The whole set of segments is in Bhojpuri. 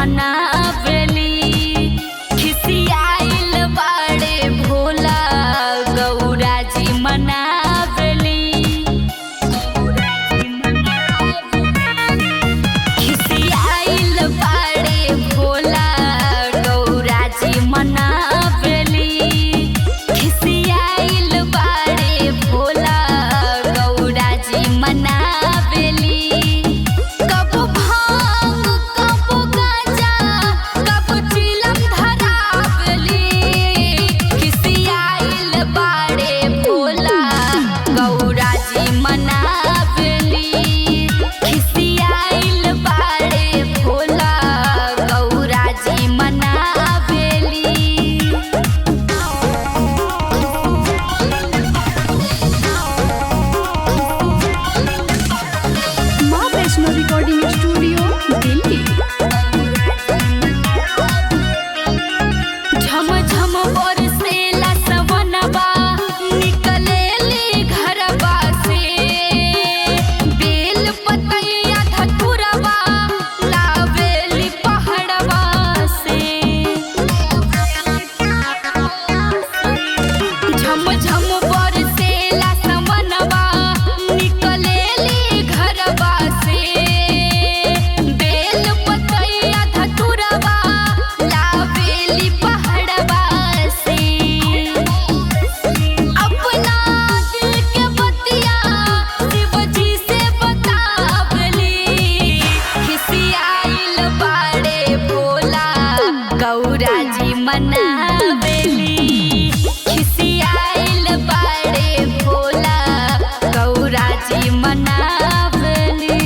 मनावेली खिसियाइल बाड़े भोला गौरा जी मनावेली खिसियाइल बाड़े भोला गौरा जी मनावेली खिसियाइल बाड़े भोला गौरा जी मनावेली रिकॉर्डिंग स्टूडियो दिल्ली। झम झम बरसेला सवनवा निकलेली घरवा से बेल पतैया धतुरवा लावेली पहाड़वा से झम झम बरसेला सवनवा निकलेली घरवा से बेल पतैया धतुरवा लावेली पहाड़वा से अपना दिल के बतिया शिव जी से बतावली खिसियाइल बाड़े भोला गौरा जी मनावेली खिसियाइल बाड़े भोला गौरा जी मनावेली।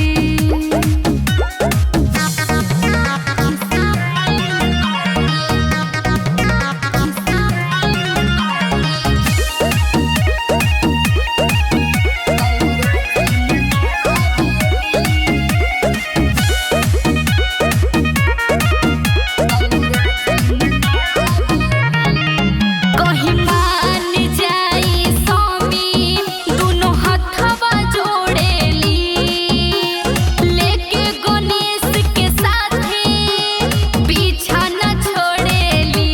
कहीं मान जाई स्वामी दुनो हथवा जोड़ेली लेके गणेश के साथे पीछा न छोड़ेली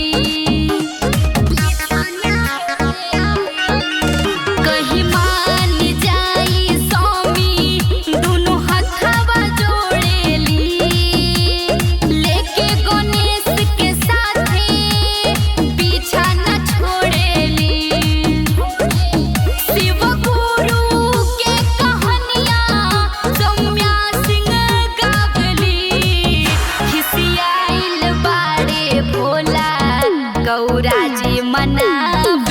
कहीं मान जाई स्वामी दुनो हथवा जोड़ेली लेके गणेश के साथे पीछा न छोड़ेली शिव गुरु के कहानियां सौम्या सिंह गावली खिसियाइल बाड़े भोला गौरा जी मनावेली।